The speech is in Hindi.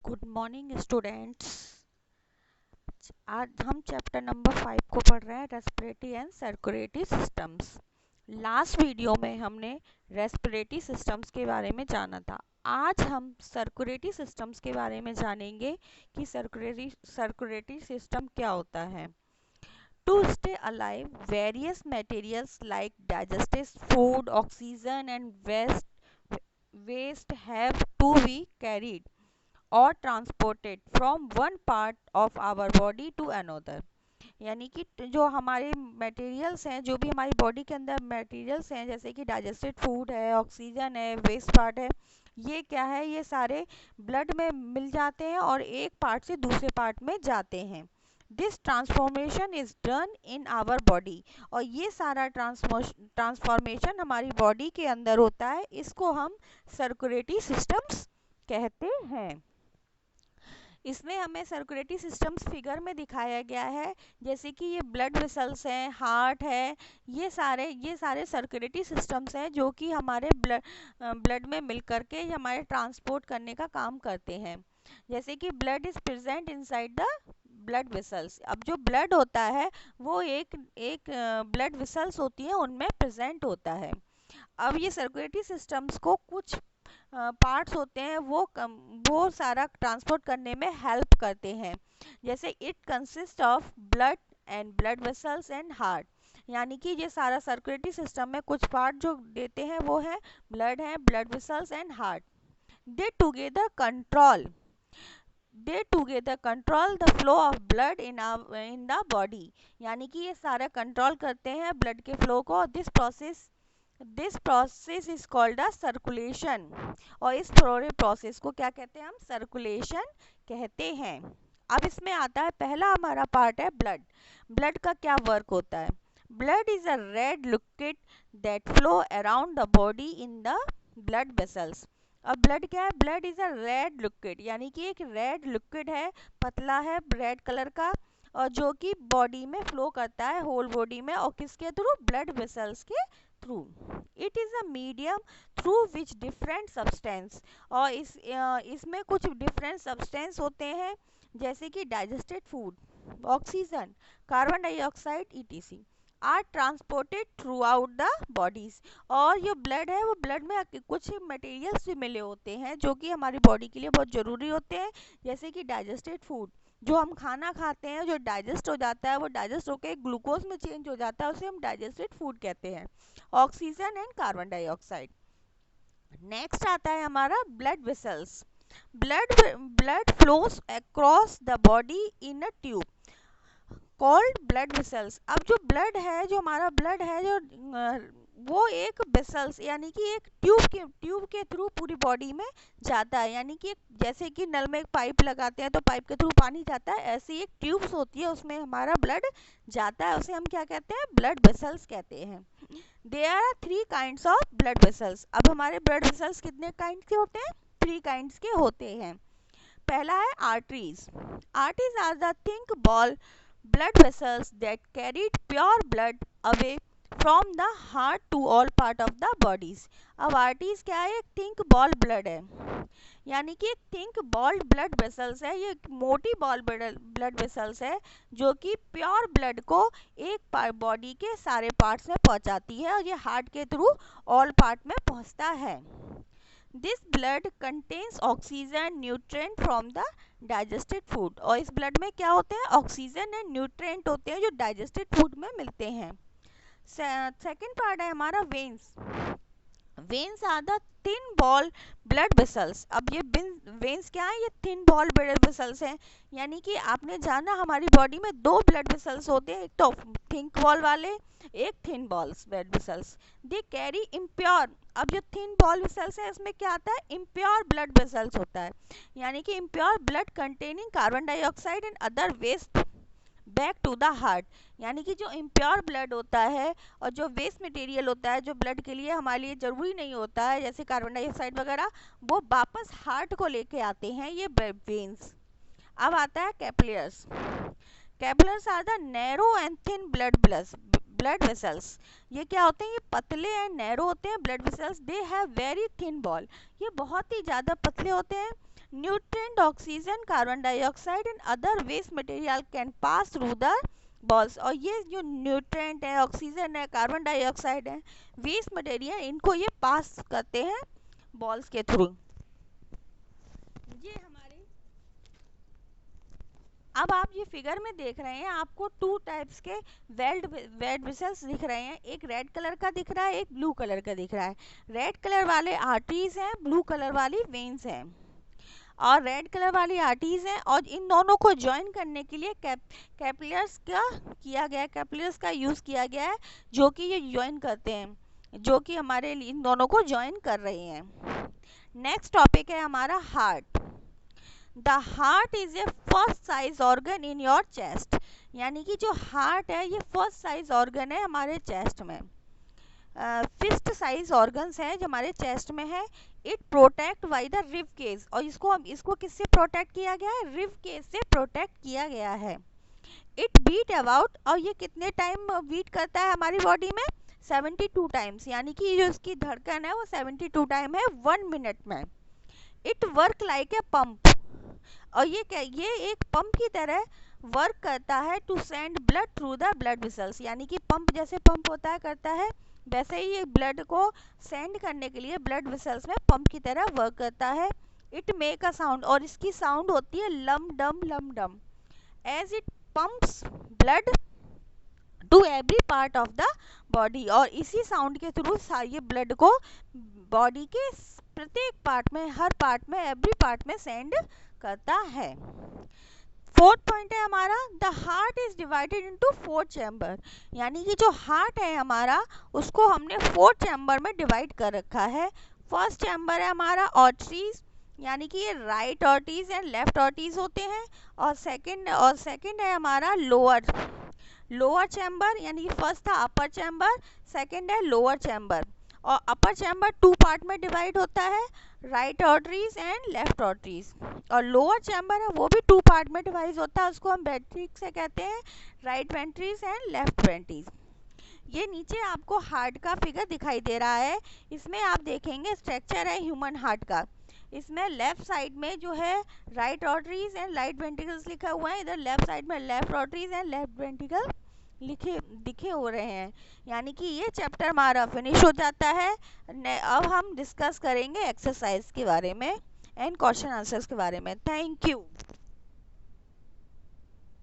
Good morning students. आज हम चैप्टर नंबर 5 को पढ़ रहे हैं, respiratory and circulatory systems. Last video में हमने रेस्पिरेटरी सिस्टम्स के बारे में जाना था। आज हम सर्कुलेटरी सिस्टम्स के बारे में जानेंगे कि सर्कुलेटरी सिस्टम क्या होता है। To stay alive, various materials like digestive food, oxygen and waste have to be carried और transported from one part of our body to another. यानी कि जो हमारे मटेरियल्स हैं, जो भी हमारी बॉडी के अंदर मटेरियल्स हैं, जैसे कि डाइजेस्टेड फूड है, ऑक्सीजन है, वेस्ट पार्ट है, ये क्या है, ये सारे ब्लड में मिल जाते हैं और एक पार्ट से दूसरे पार्ट में जाते हैं। This transformation is done in our body, और ये सारा ट्रांसफॉर्मेशन हमारी बॉडी के अंदर होता है। इसको हम सर्कुलेटरी सिस्टम्स कहते हैं। इसमें हमें सर्कुलेटरी सिस्टम्स फिगर में दिखाया गया है, जैसे कि ये ब्लड वेसल्स हैं, हार्ट है, ये सारे सर्कुलेटरी सिस्टम्स हैं जो कि हमारे ब्लड में मिल करके हमारे ट्रांसपोर्ट करने का काम करते हैं। जैसे कि blood is present inside the blood vessels. अब जो ब्लड होता है वो एक ब्लड वेसल्स होती हैं, उनमें प्रेजेंट होता है। अब ये सर्कुलेटरी सिस्टम्स को कुछ पार्ट्स होते हैं, वो सारा ट्रांसपोर्ट करने में हेल्प करते हैं। जैसे it consist of blood and blood vessels and heart. यानी कि ये सारा सर्कुलेटरी सिस्टम में कुछ पार्ट जो देते हैं वो है blood vessels and heart. They together control the flow of blood in the body. यानी कि ये सारा कंट्रोल करते हैं ब्लड के फ्लो को। This process is called a circulation, और इस पूरे प्रोसेस को क्या कहते हैं, हम सर्कुलेशन कहते हैं। अब इसमें आता है, पहला हमारा पार्ट है ब्लड। ब्लड का क्या वर्क होता है? Blood is a red liquid that flow around the body in the blood vessels. अब ब्लड क्या है? Blood is a red liquid, यानी कि एक रेड लिक्विड है, पतला है, रेड कलर का, और जो कि बॉडी में फ्लो करता है, होल बॉडी में, और किसके थ्रू? ब्लड वेसल्स के through. It is a medium through which different substance, और इसमें कुछ डिफरेंट सब्सटेंस होते हैं, जैसे कि digested food, oxygen, carbon dioxide ETC are transported throughout the bodies. और जो ब्लड है वो ब्लड में कुछ मटेरियल्स भी मिले होते हैं जो कि हमारी बॉडी के लिए बहुत ज़रूरी होते हैं, जैसे कि डाइजेस्टेड फूड, जो हम खाना खाते हैं, जो डाइजेस्ट हो जाता है, वो डाइजेस्ट होकर ग्लूकोज में चेंज हो जाता है, उसे हम डाइजेस्टेड फूड कहते हैं। Oxygen and carbon dioxide. Next आता है हमारा blood vessels. Blood flows across the body in a tube called blood vessels. अब जो ब्लड है, जो हमारा ब्लड है, जो वो एक वेसल्स यानी कि एक ट्यूब के थ्रू पूरी बॉडी में जाता है। यानी कि जैसे कि नल में एक पाइप लगाते हैं तो पाइप के थ्रू पानी जाता है, ऐसी एक ट्यूब्स होती है, उसमें हमारा ब्लड जाता है, उसे हम क्या कहते हैं? ब्लड वेसल्स कहते हैं। There are 3 kinds of blood vessels. अब हमारे ब्लड वेसल्स कितने काइंड के होते हैं? 3 काइंड्स के होते हैं। पहला है arteries. Arteries are the thick wall blood vessels that carried pure blood away from the heart to all part of the bodies। अब आर्टरीज क्या है? एक थिंक बॉल ब्लड है, यानी कि एक थिंक बॉल ब्लड वेसल्स है, ये मोटी बॉल ब्लड वेसल्स है जो कि प्योर ब्लड को एक बॉडी के सारे पार्ट्स में पहुंचाती है, और ये हार्ट के थ्रू ऑल पार्ट में पहुंचता है। This blood contains oxygen nutrient from the digested food, और इस ब्लड में क्या होते हैं? ऑक्सीजन एंड न्यूट्रिएंट होते हैं जो डाइजेस्टेड फूड में मिलते हैं। सेकेंड पार्ट है हमारा veins. Veins are the thin wall blood vessels. अब ये वेन्स क्या है? ये थिन बॉल ब्लड वेसल्स हैं, यानी कि आपने जाना हमारी बॉडी में 2 ब्लड वेसल्स होते हैं, एक तो थिंक बॉल वाले, एक thin balls blood vessels. They carry impure. अब जो थिन बॉल वेसल्स है, इसमें क्या आता है? इम्प्योर ब्लड वेसल्स होता है, यानी कि impure blood containing carbon dioxide and other waste back to the heart. यानी कि जो इम्प्योर ब्लड होता है और जो वेस्ट मटेरियल होता है, जो ब्लड के लिए हमारे लिए ज़रूरी नहीं होता है, जैसे कार्बन डाइऑक्साइड वगैरह, वो वापस हार्ट को लेके आते हैं ये वेन्स। अब आता है capillaries. Capillaries are the narrow and thin blood vessels. ये क्या होते हैं? ये पतले एंड नैरो होते हैं blood vessels. They have very thin wall. ये बहुत ही ज़्यादा पतले होते हैं, nutrient, oxygen, carbon dioxide and other waste material can pass through the walls. और ये जो न्यूट्रिएंट है, ऑक्सीजन है, कार्बन डाइऑक्साइड है, वेस्ट मटेरियल, इनको ये पास करते हैं बॉल्स के थ्रू। ये हमारे, अब आप ये फिगर में देख रहे हैं, आपको टू टाइप्स के वेल्ड वेसल्स दिख रहे हैं। एक रेड कलर का दिख रहा है, एक ब्लू कलर का दिख रहा है। रेड कलर वाले आर्टरीज हैं, ब्लू कलर वाली वेन्स हैं। और रेड कलर वाली आर्टरीज हैं, और इन दोनों को ज्वाइन करने के लिए कैपिलर्स का यूज़ किया गया है, जो कि ये ज्वाइन करते हैं, जो कि हमारे इन दोनों को ज्वाइन कर रहे हैं। नेक्स्ट टॉपिक है हमारा heart. The heart is a first size organ in your chest. यानी कि जो हार्ट है ये फर्स्ट साइज ऑर्गन है हमारे चेस्ट में। फिफ्थ साइज ऑर्गन्स है जो हमारे चेस्ट में है। It protect by the rib cage, और इसको किससे प्रोटेक्ट किया गया है? रिब केज से प्रोटेक्ट किया गया है। इट बीट अबाउट, और ये कितने टाइम बीट करता है हमारी बॉडी में? 72 टाइम्स। यानी कि जो इसकी धड़कन है वो 72 टाइम है 1 मिनट में। It work like a pump, और ये एक पंप की तरह वर्क करता है to send blood through the blood vessels. यानी कि पंप जैसे पंप होता है करता है, वैसे ही ये ब्लड को सेंड करने के लिए ब्लड वेसल्स में पंप की तरह वर्क करता है। इट मेक अ साउंड, और इसकी साउंड होती है लम डम as it pumps blood to every part of the body. और इसी साउंड के थ्रू ये ब्लड को बॉडी के प्रत्येक पार्ट में, हर पार्ट में, एवरी पार्ट में सेंड करता है। फोर्थ पॉइंट है हमारा, the heart is divided into 4 chamber. यानी कि जो हार्ट है हमारा उसको हमने 4 चैम्बर में डिवाइड कर रखा है। फर्स्ट चैम्बर है हमारा ऑर्टरीज, यानी कि ये right arteries and left arteries होते हैं। और सेकंड है हमारा लोअर चैम्बर, यानी कि फर्स्ट था अपर चैम्बर, सेकंड है लोअर चैम्बर। और अपर चैम्बर 2 पार्ट में डिवाइड होता है, right arteries and left arteries. और लोअर चैम्बर है वो भी 2 पार्ट में डिवाइड होता है, उसको हम वेंट्रिक्स से कहते हैं, राइट वेंट्रीज एंड लेफ्ट वेंट्रीज। ये नीचे आपको हार्ट का फिगर दिखाई दे रहा है। इसमें आप देखेंगे स्ट्रक्चर है ह्यूमन हार्ट का। इसमें लेफ्ट साइड में जो है right arteries and right ventricles लिखा हुआ है, इधर लेफ्ट साइड में left arteries and left ventricle दिखे हो रहे हैं। यानी कि ये चैप्टर हमारा फिनिश हो जाता है। अब हम डिस्कस करेंगे एक्सरसाइज के बारे में एंड क्वेश्चन आंसर्स के बारे में। Thank you.